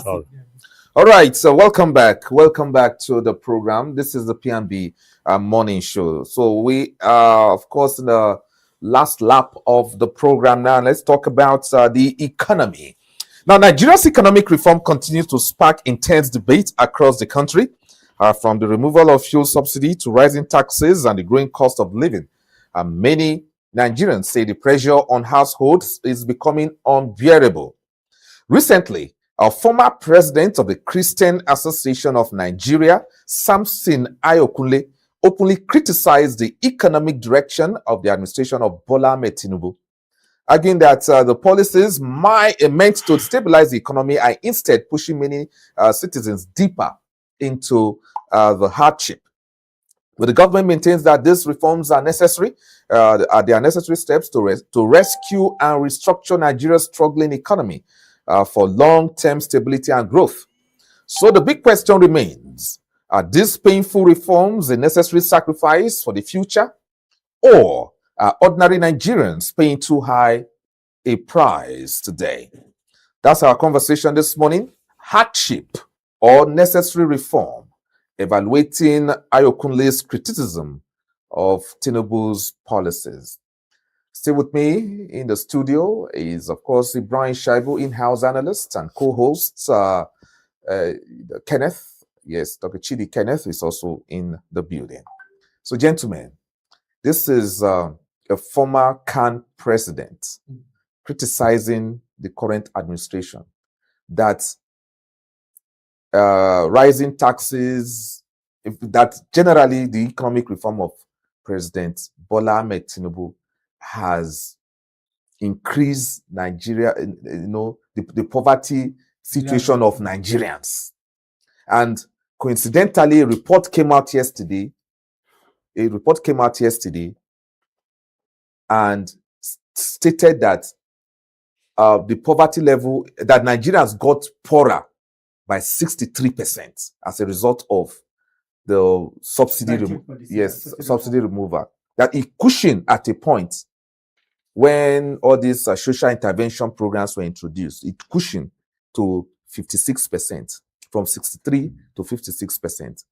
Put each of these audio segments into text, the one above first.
call. All right, so welcome back. Welcome back to the program. This is the P&B Morning Show. So we are, of course, in the last lap of the program now. Let's talk about the economy. Now, Nigeria's economic reform continues to spark intense debate across the country, from the removal of fuel subsidy to rising taxes and the growing cost of living. Many Nigerians say the pressure on households is becoming unbearable. Recently, a former president of the Christian Association of Nigeria, Samson Ayokunle, openly criticized the economic direction of the administration of Bola Ahmed Tinubu, arguing that the policies meant to stabilize the economy are instead pushing many citizens deeper into the hardship. But the government maintains that these reforms are necessary. They are necessary steps to rescue and restructure Nigeria's struggling economy for long-term stability and growth. So the big question remains, are these painful reforms a necessary sacrifice for the future? Or are ordinary Nigerians paying too high a price today? That's our conversation this morning. Hardship or necessary reform, evaluating Ayokunle's criticism of Tinubu's policies. Still with me in the studio is, of course, Ibrahim Shaibu, in-house analyst and co-host. Kenneth, yes, Dr. Chidi Kenneth is also in the building. So, gentlemen, this is a former CAN president criticizing the current administration that rising taxes, that generally the economic reform of President Bola Ahmed Tinubu has increased Nigeria, the poverty situation of Nigerians. And coincidentally, a report came out yesterday and stated that the poverty level, that Nigerians got poorer by 63% as a result of the subsidy removal. That it cushioned at a point when all these social intervention programs were introduced, it cushioned to 56%, from 63 to 56%.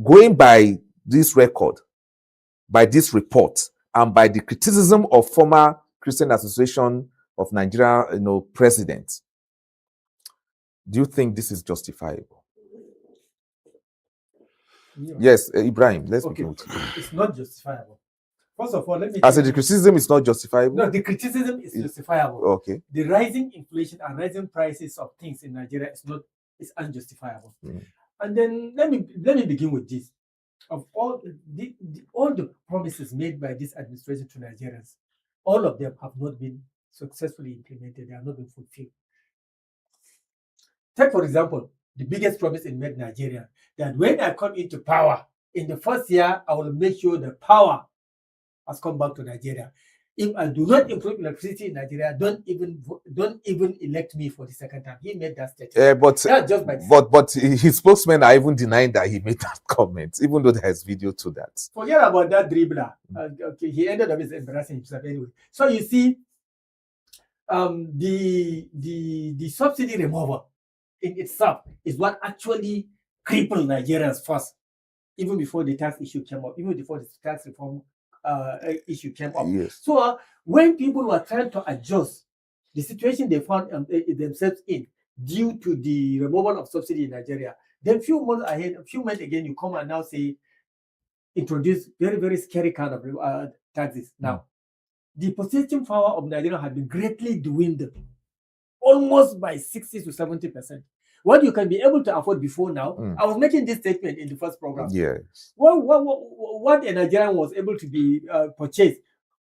Going by this record, by this report, and by the criticism of former Christian Association of Nigeria, president, do you think this is justifiable? Yes, Ibrahim, let's begin with you. It's not justifiable. First of all, let me... I said the criticism is not justifiable? No, the criticism is justifiable. Okay. The rising inflation and rising prices of things in Nigeria is unjustifiable. And then let me begin with this. Of all the promises made by this administration to Nigerians, all of them have not been successfully implemented. They have not been fulfilled. Take, for example, the biggest promise in made Nigeria, that when I come into power, in the first year, I will make sure the power has come back to Nigeria. If I do not improve electricity in Nigeria, don't even elect me for the second time. He made that statement. But his spokesmen are even denying that he made that comment, even though there's video to that. Forget about that dribbler. Okay, he ended up embarrassing himself anyway. So you see, the subsidy removal in itself is what actually crippled Nigerians first, even before the tax issue came up, even before the tax reform issue came up. Yes. So when people were trying to adjust the situation they found themselves in due to the removal of subsidy in Nigeria, then few months again, you come and now say, introduce very, very scary kind of taxes. Now, the purchasing power of Nigeria has been greatly dwindled, almost by 60 to 70%. What you can be able to afford before now, I was making this statement in the first program. Yes. What a Nigerian was able to be purchased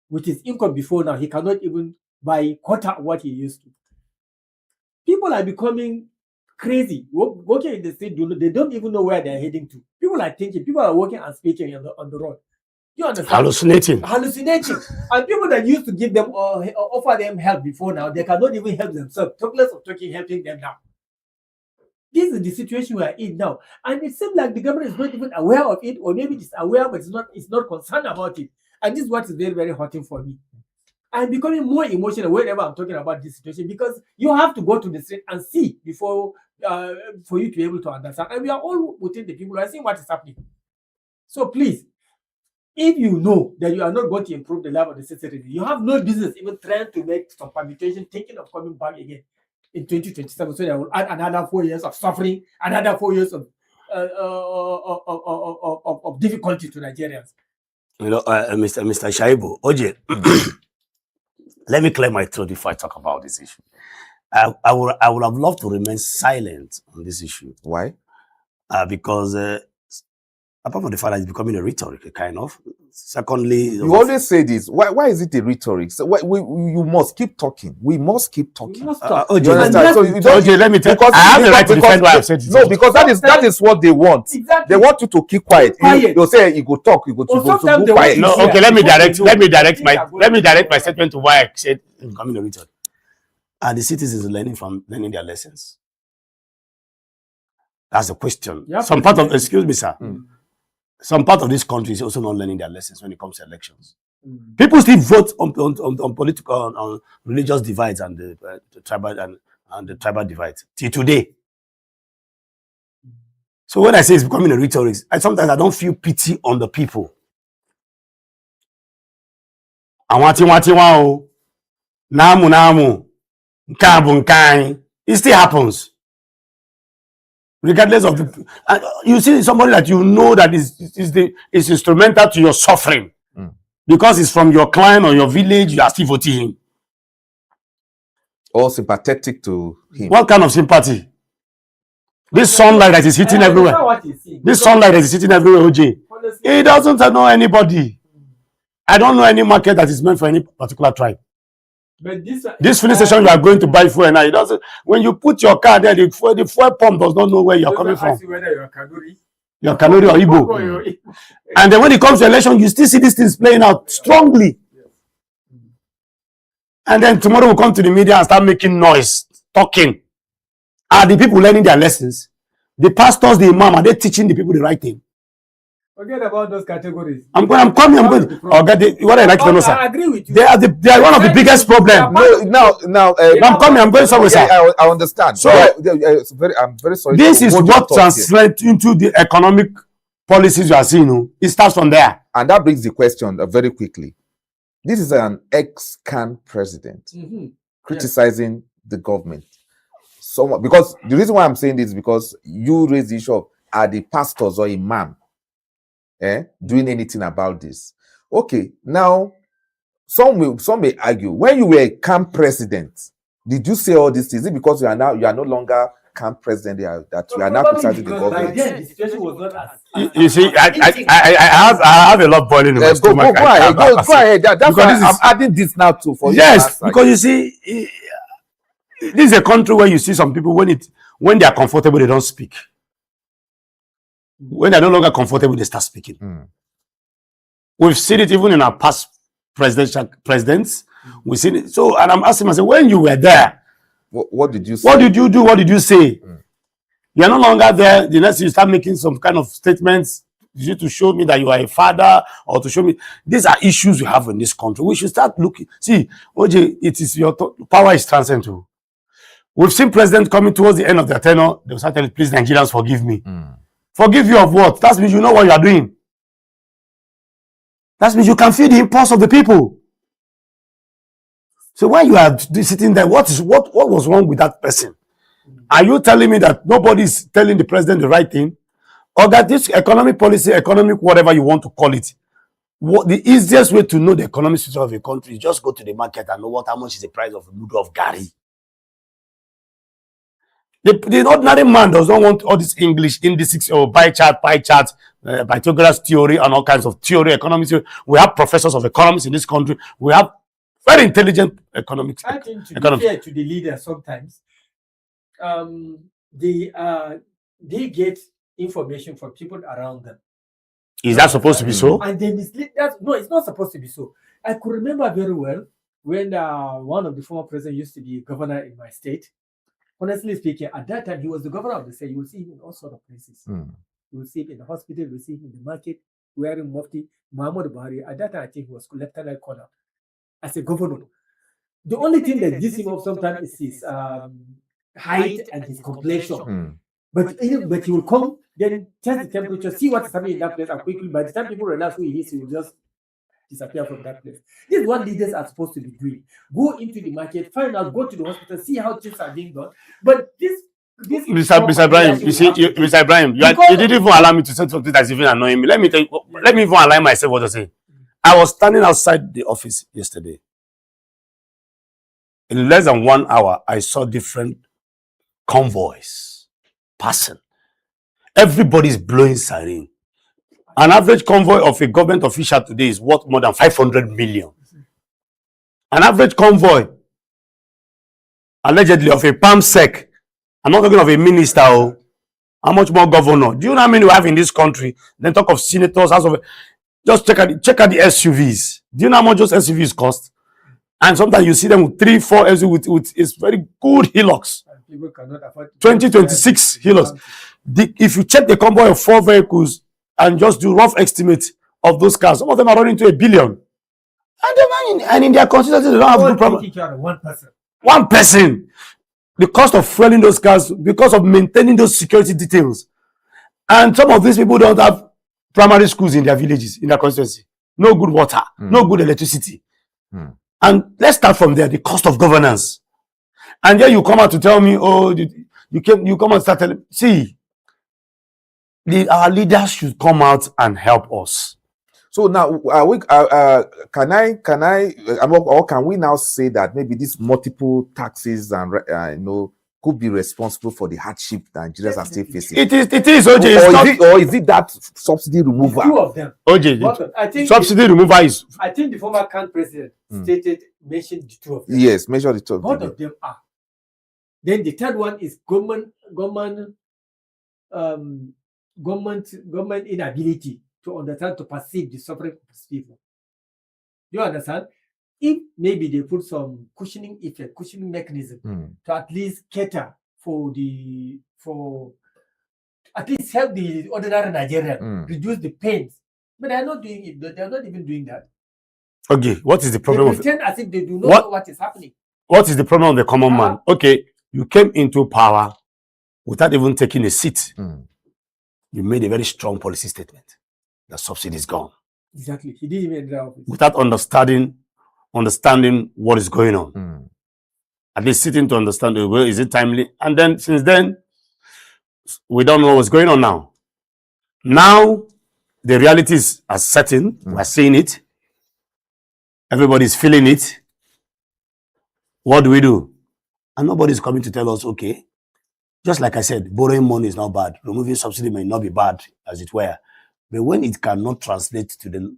with his income before now, he cannot even buy quarter of what he used to. People are becoming crazy. Walking in the street, they don't even know where they're heading to. People are thinking, people are walking and speaking on the road. You understand? Hallucinating. And people that used to give them offer them help before now, they cannot even help themselves. Talk less of helping them now. This is the situation we are in now. And it seems like the government is not even aware of it, or maybe it's aware, but it's not concerned about it. And this is what is very, very hurting for me. I'm becoming more emotional whenever I'm talking about this situation, because you have to go to the street and see before for you to be able to understand. And we are all within the people. We are seeing what is happening. So please, if you know that you are not going to improve the life of the citizens, you have no business even trying to make some permutation, thinking of coming back again in 2027. So that will add another 4 years of suffering, another 4 years of difficulty to Nigerians. You know, Mr. Shaibu, OJ, let me clear my throat before I talk about this issue. I would have loved to remain silent on this issue. Why? Because apart from the fact that it's becoming a rhetoric, kind of. Secondly, you always say this. Why is it a rhetoric? So you must keep talking. We must keep talking. We must talk. You understand? So you don't, OJ, let me tell you. I have the right to defend what I've said. No, because that is what they want. Exactly. They want you to keep quiet. You'll say you go talk. You go to go quiet. No, okay. Let me direct my statement to why I said it's becoming a rhetoric. Are the citizens learning their lessons? That's the question. Some part of, excuse me, sir. Some part of this country is also not learning their lessons when it comes to elections. People still vote on political, on religious divides and the tribal and the tribal divides till today. So when I say it's becoming a rhetoric, sometimes I don't feel pity on the people. Namu. It still happens. Regardless of the, you see somebody that you know that is instrumental to your suffering because it's from your clan or your village, you are still voting him. Or sympathetic to him. What kind of sympathy? This sunlight that is hitting everywhere. This sunlight that is hitting everywhere, OJ. He doesn't know anybody. I don't know any market that is meant for any particular tribe. But this filling station you are going to buy fuel now, it doesn't. When you put your car there, the fuel pump does not know where you are coming from. You're Kanuri or Igbo. And then when it comes to election, you still see these things playing out strongly. And then tomorrow we'll come to the media and start making noise, talking. Are the people learning their lessons? The pastors, the imam, are they teaching the people the right thing? Forget about those categories. I'm going. What I like to know, sir. I agree with you. They are one of the biggest problems. I'm coming. I'm going somewhere, sir. I understand. So I'm very sorry. This is what translates into the economic policies you are seeing. It starts from there. And that brings the question very quickly. This is an ex-can president criticizing the government. So, because the reason why I'm saying this is because you raise the issue of are the pastors or imam doing anything about this? Okay, now some may argue when you were a camp president, did you say all these things? Is it because you are no longer camp president that you are now criticizing the government? The situation was not as you see, I have a lot boiling in my stomach. Go ahead. That's why I'm adding this now too for yes, because you see, this is a country where you see some people when they are comfortable, they don't speak. When they're no longer comfortable, they start speaking. We've seen it even in our past presidents. We've seen it. So, and I'm asking myself, when you were there, what did you say? What did you do? What did you say? You're no longer there. The next you start making some kind of statements to show me that you are a father or to show me. These are issues we have in this country. We should start looking. See, OJ, it is your power is transcendental. We've seen presidents coming towards the end of their tenure. They will start telling, please, Nigerians, forgive me. Forgive you of what? That means you know what you are doing. That means you can feel the impulse of the people. So when you are sitting there, what was wrong with that person? Are you telling me that nobody is telling the president the right thing? Or that this economic policy, economic whatever you want to call it, the easiest way to know the economic situation of a country is just go to the market and know how much is the price of a noodle of Gary. The ordinary man does not want all this English indices or pie chart, Pythagoras theory and all kinds of theory, economics. We have professors of economics in this country. We have very intelligent economics. I think to be fair to the leaders sometimes, they get information from people around them. Is that supposed to be so? And they mislead that. No, it's not supposed to be so. I could remember very well when one of the former presidents used to be governor in my state. Honestly speaking, at that time, he was the governor of the state. You will see him in all sorts of places. You will see him in the hospital, you will see him in the market, wearing mufti. Muhammad Buhari, at that time, I think he was lieutenant colonel as a governor. The only thing that gives him up sometimes is his height and his complexion. But he will come, then test the temperature, see what's happening in that place, and quickly, by the time people realize who he is, he will just disappear from that place. This is what leaders are supposed to be doing. Go into the market, find out, go to the hospital, see how things are being done. But this Mr. Ibrahim, you see, Mr. Ibrahim, you didn't even allow me to say something that's even annoying me. Let me tell you, let me even align myself what to say. I was standing outside the office yesterday. In less than 1 hour, I saw different convoys passing. Everybody's blowing siren. An average convoy of a government official today is worth more than 500 million. An average convoy, allegedly, of a palm sec. I'm not talking of a minister. How much more governor? Do you know how many we have in this country? Then talk of senators, house of. Just check out the SUVs. Do you know how much those SUVs cost? And sometimes you see them with 3, 4 SUVs with it's very good Hilux. People cannot afford 2026 Hilux. If you check the convoy of 4 vehicles and just do rough estimate of those cars, some of them are running to 1 billion. And in their consistency, they don't have good problem. One person. The cost of fueling those cars because of maintaining those security details. And some of these people don't have primary schools in their villages, in their constituency. No good water, no good electricity. And let's start from there, the cost of governance. And then you come out to tell me, oh, you come and start telling, see, our leaders should come out and help us. So now, can we now say that maybe these multiple taxes and could be responsible for the hardship that Nigerians are still facing? It is, OJ. Or is it that subsidy removal? Two of them. OJ, I think subsidy removal is. I think the former CAN president mentioned the two of them. Yes, mention the two of them. Both of them are. Then the third one is government inability to understand, to perceive the suffering of these people. You understand? If maybe they put some cushioning mechanism to at least cater for at least help the ordinary Nigerian reduce the pains. But they are not doing it. They are not even doing that. Okay, what is the problem? They pretend as if they do not know what is happening. What is the problem of the common man? Okay, you came into power without even taking a seat. You made a very strong policy statement. The subsidy is gone. Exactly. He didn't even enter office. Without understanding what is going on. At least sitting to understand, well, is it timely? And then since then, we don't know what's going on now. Now, the realities are setting. We're seeing it. Everybody's feeling it. What do we do? And nobody's coming to tell us, okay, just like I said, borrowing money is not bad. Removing subsidy may not be bad, as it were. But when it cannot translate to the,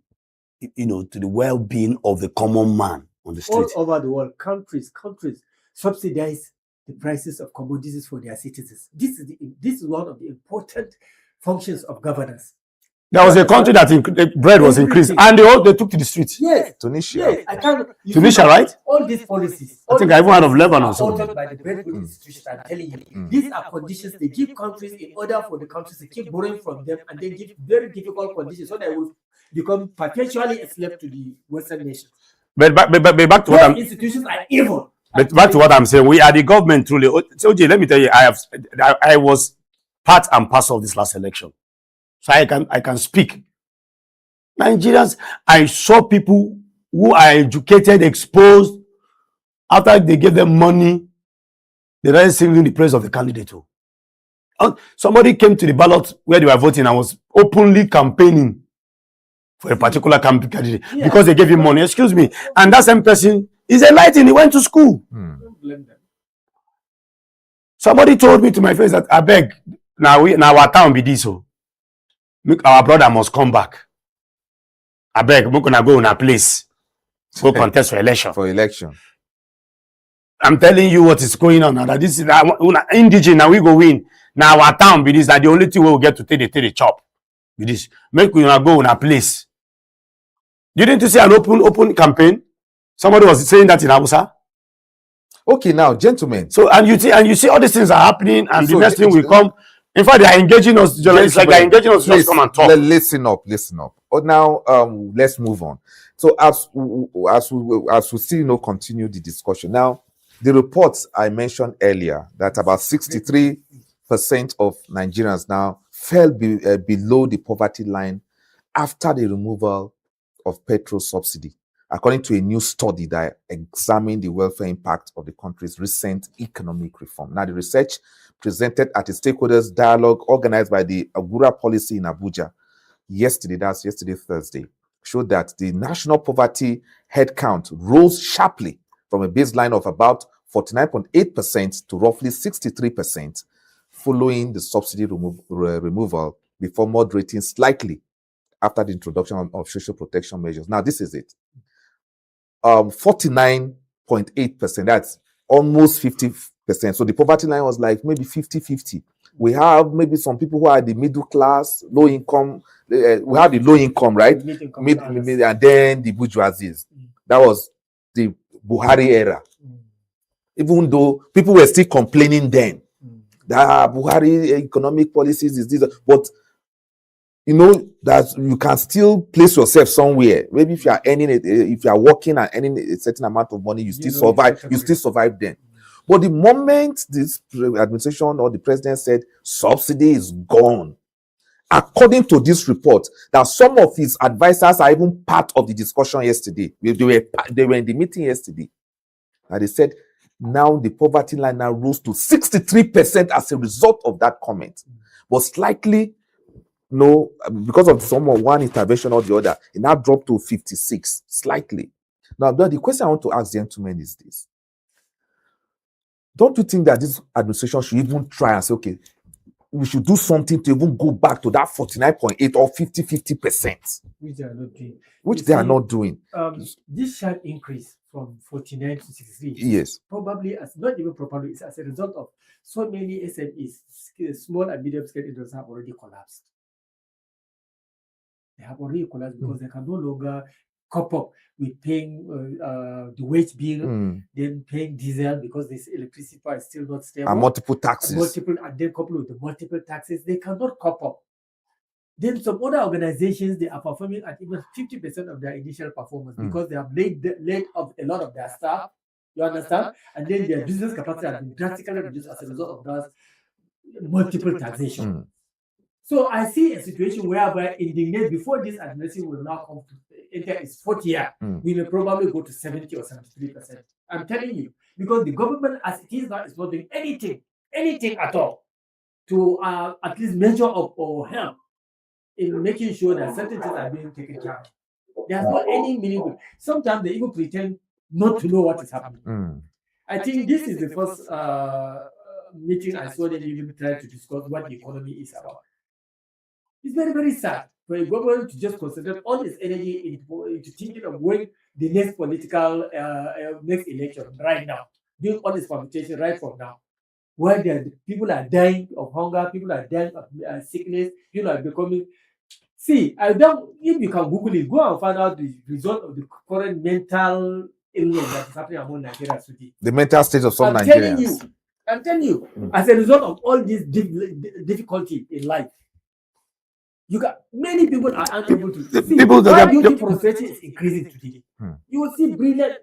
to the well-being of the common man on the street. All over the world, countries subsidize the prices of commodities for their citizens. This is one of the important functions of governance. There was a country that bread was increased, and they took to the streets. Yes, Tunisia. Yes, Tunisia, right? All these policies. I think I even heard of Lebanon. Supported by the bread institutions. I'm telling you, these are conditions they give countries in order for the countries to keep borrowing from them, and they give very difficult conditions so they will become perpetually enslaved to the Western nations. But back to what institutions are evil. But back to what I'm saying, we are the government truly. So, OJ, let me tell you, I was part and parcel of this last election. So I can speak. Nigerians, I saw people who are educated, exposed, after they gave them money, they started singing the praise of the candidate. Somebody came to the ballot where they were voting and was openly campaigning for a particular candidate because they gave him money. Excuse me. And that same person is enlightened. He went to school. Don't blame them. Somebody told me to my face that I beg, now our town be this. So our brother must come back. I beg, we're gonna go in a place. Go contest for election. I'm telling you what is going on now. That this is indigenous. Now we go win. Now our town be this. That the only thing we will get to take the chop. Be this. Make we go in a place. You didn't see an open campaign. Somebody was saying that in Abuja. Okay, now, gentlemen. So and you see all these things are happening, and the next thing will come. In fact, they are engaging us. It's like they're engaging us to just come and talk. Listen up. Oh, now, let's move on. So as we still continue the discussion now, The reports I mentioned earlier that about 63% of Nigerians now fell below the poverty line after the removal of petrol subsidy, according to a new study that examined the welfare impact of the country's recent economic reform. Now, the research presented at a stakeholders dialogue organized by the Agura Policy in Abuja yesterday, Thursday, showed that the national poverty headcount rose sharply from a baseline of about 49.8% to roughly 63% following the subsidy removal before moderating slightly after the introduction of social protection measures. Now, this is it. 49.8%, that's almost 50%. So the poverty line was like maybe 50-50. We have maybe some people who are the middle class, low income. We have the low income, right? Mid, and then the bourgeoisies. That was the Buhari era. Even though people were still complaining then that Buhari economic policies is this, but you know that you can still place yourself somewhere. Maybe if you are earning it, if you are working and earning a certain amount of money, you still survive. You still survive then. But the moment this administration or the president said subsidy is gone, according to this report, that some of his advisors are even part of the discussion yesterday. They were in the meeting yesterday, and they said now the poverty line now rose to 63% as a result of that comment, but slightly. No, because of one intervention or the other, it now dropped to 56, slightly. Now, the question I want to ask gentlemen is this. Don't you think that this administration should even try and say, okay, we should do something to even go back to that 49.8 or 50%? Which they are not doing. Which they are not doing. This sharp increase from 49 to 63. Yes. Probably, not even properly, it's as a result of so many SMEs, small and medium scale industries have already collapsed. They have already collapsed because they can no longer cope up with paying the wage bill, then paying diesel because this electricity price is still not stable. And multiple taxes. And then coupled with the multiple taxes, they cannot cope up. Then some other organizations, they are performing at even 50% of their initial performance because they have laid off a lot of their staff. You understand? And then their business capacity has been drastically reduced as a result of that multiple taxation. So I see a situation whereby before this administration will now come to enter its fourth year, we may probably go to 70 or 73%. I'm telling you, because the government as it is now is not doing anything at all to at least measure up or help in making sure that certain things are being taken care of. There's not any meaning. Sometimes they even pretend not to know what is happening. I think this is the first meeting I saw them even try to discuss what the economy is about. It's very, very sad for a government to just concentrate all its energy into thinking of when the next political next election right now, doing all this permutation right from now, where people are dying of hunger, people are dying of sickness, people are becoming. See, if you can Google it, go and find out the result of the current mental illness that is happening among Nigerians today. The mental state of some Nigerians. I'm telling you, as a result of all this difficulty in life, you got many people are unable to see. Beauty frustration is increasing today. You will see brilliant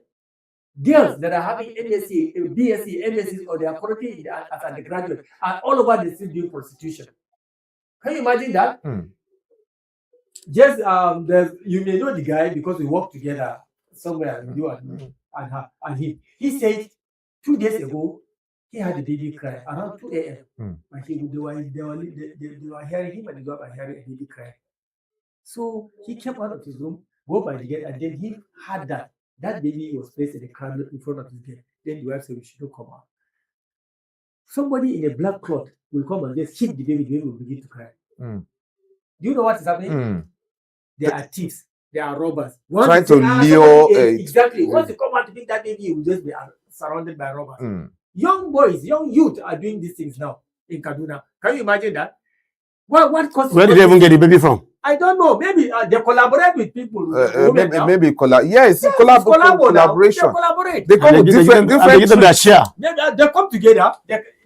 girls that are having MSc, BSc, MSc, or they are currently as undergraduate, and all over the city doing prostitution. Can you imagine that? Just you may know the guy because we work together somewhere. You and her and him. He said 2 days ago he had a baby cry around 2 a.m. And they were hearing him and they were hearing a baby cry. So he came out of his room, go by the gate, and then he had that baby was placed in the cradle in front of his gate. Then the wife said, "We shouldn't come out." Somebody in a black cloth will come and just hit the baby will begin to cry. Do you know what is happening? They are thieves. They are robbers. Trying to lure. Exactly. Once you come out to pick that baby, you will just be surrounded by robbers. Young boys, young youth are doing these things now in Kaduna. Can you imagine that? What causes? Where did they even get the baby from? I don't know. Maybe they collaborate with people. Maybe collaboration. They collaborate. They come with different. They give them their share. They come together.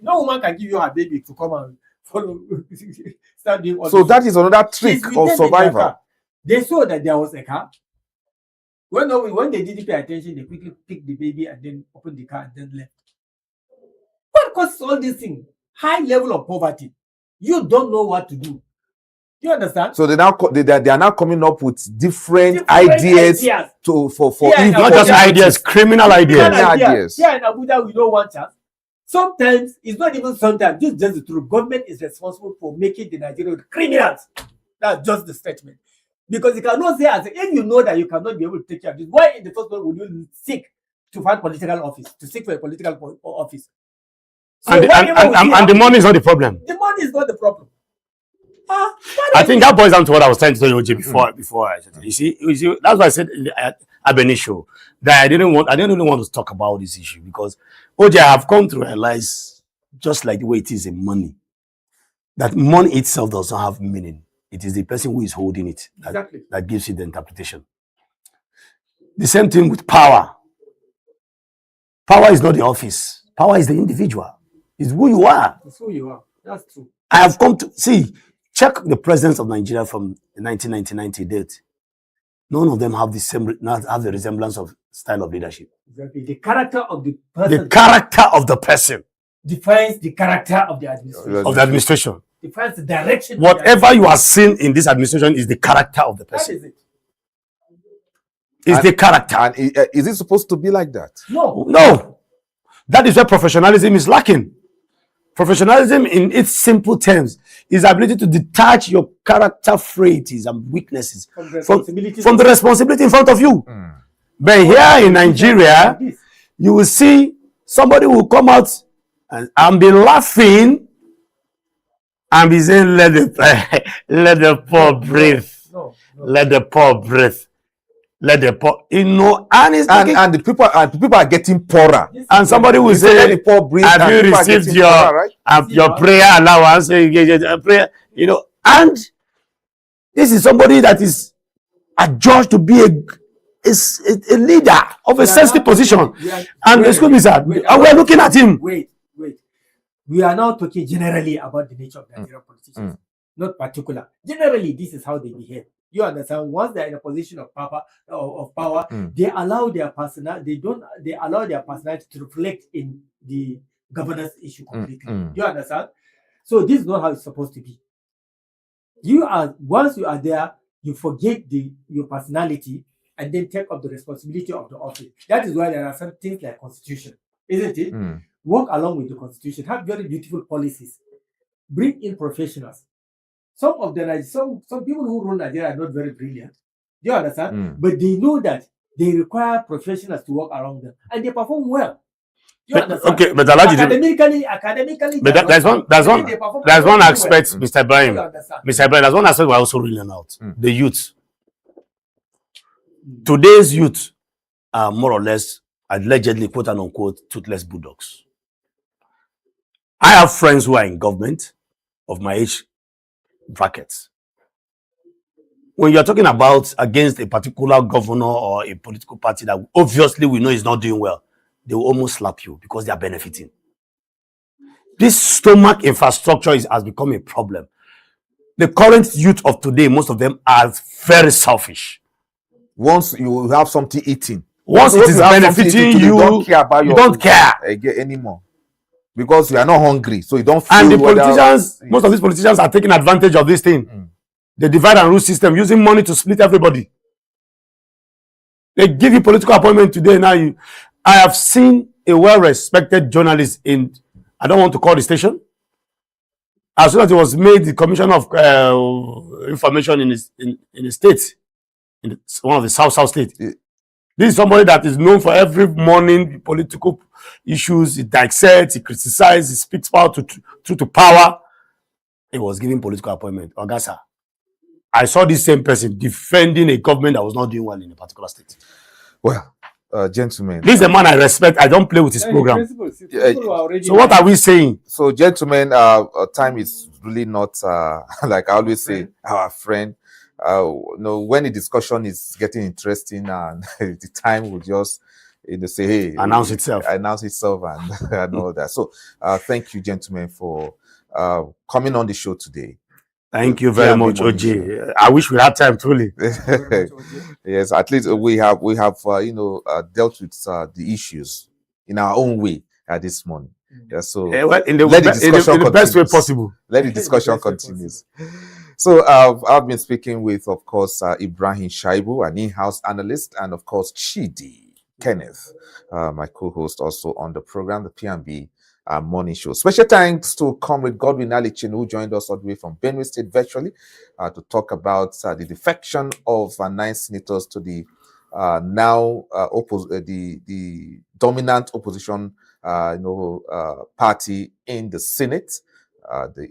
No woman can give you her baby to come and follow. Start doing all so that is another trick of survival. They saw that there was a car. When they didn't pay attention, they quickly picked the baby and then opened the car and then left. What causes all these things? High level of poverty. You don't know what to do. You understand? So they are now coming up with different ideas for not just ideas, criminal ideas. Here in Abuja, we don't want chance. Sometimes it's not even sometimes. This is just the truth. Government is responsible for making the Nigerians criminals. That's just the statement. Because you cannot say, if you know that you cannot be able to take care of this, why in the first place would you seek to find political office, to seek for a political office? So and the money is not the problem. The money is not the problem. I think that boils down to what I was trying to tell you before I said it. You see, that's why I said at the show that I didn't really want to talk about this issue because OJ, I have come to realize, just like the way it is in money, that money itself does not have meaning. It is the person who is holding it that gives it the interpretation. The same thing with power. Power is not the office. Power is the individual. It's who you are. It's who you are. That's true. I have come to see. Check the presidents of Nigeria from the 1990 date. None of them have the resemblance of style of leadership. Exactly. The character of the person. The character of the person defines the character of the administration. Defines the direction. Whatever you are seeing in this administration is the character of the person. That is it. It's the character. And is it supposed to be like that? No. That is where professionalism is lacking. Professionalism, in its simple terms, is the ability to detach your character frailties and weaknesses from the responsibility in front of you. But here in Nigeria, you will see somebody will come out and be laughing and be saying, let the poor breathe. Let the poor breathe. Let the poor, and the people are getting poorer. And somebody will say, let the poor breathe. have you received your prayer allowance? Prayer, and this is somebody that is adjudged to be a leader of a sensitive position. And excuse me, sir, and we're looking at him. Wait. We are now talking generally about the nature of Nigerian politicians, not particular. Generally, this is how they behave. You understand? Once they're in a position of power, they allow their personality to reflect in the governance issue completely. You understand? So this is not how it's supposed to be. Once you are there, you forget your personality and then take up the responsibility of the office. That is why there are some things like constitution, isn't it? Work along with the constitution, have very beautiful policies, bring in professionals. Some people who rule Nigeria are not very brilliant. Do you understand? But they know that they require professionals to work around them, and they perform well. Do you understand? Okay, but academically. But there's one aspect, Mr. Ibrahim. There's one aspect we're also ruling out: the youth. Today's youth are more or less, allegedly, quote and unquote, toothless bulldogs. I have friends who are in government of my age brackets. When you're talking about against a particular governor or a political party that obviously we know is not doing well, they will almost slap you because they are benefiting. This stomach infrastructure has become a problem. The current youth of today, most of them are very selfish. Once you have something eating, once it is benefiting you, you don't care anymore. Because you are not hungry, so you don't feel. And the politicians, most of these politicians are taking advantage of this thing. The divide and rule system, using money to split everybody. They give you political appointment today. Now I have seen a well-respected journalist in, I don't want to call the station. As soon as he was made the commissioner of information in the state, in one of the South states. This is somebody that is known for every morning political issues. He dissects, he criticizes, he speaks power to power. He was giving political appointment. Ogasa, I saw this same person defending a government that was not doing well in a particular state. Well, gentlemen, this is a man I respect. I don't play with his program. So what are we saying? So, gentlemen, time is really not like I always say, our friend. When the discussion is getting interesting and the time will just say, hey, announce itself and all that. So thank you, gentlemen, for coming on the show today. Thank you very P&B much, Morning Show. OJ. I wish we had time, truly. Yes, at least we have dealt with the issues in our own way this morning. Yeah, so Well, in the, let the in discussion the best way continues. possible. Let the discussion continues. So I've been speaking with, of course, Ibrahim Shaibu, an in-house analyst, and of course Chidi Kenneth, my co-host also on the program, the P&B Morning Show. Special thanks to Comrade Godwin Alichin, who joined us all the way from Benue State virtually to talk about the defection of 9 senators to the the dominant opposition party in the Senate. The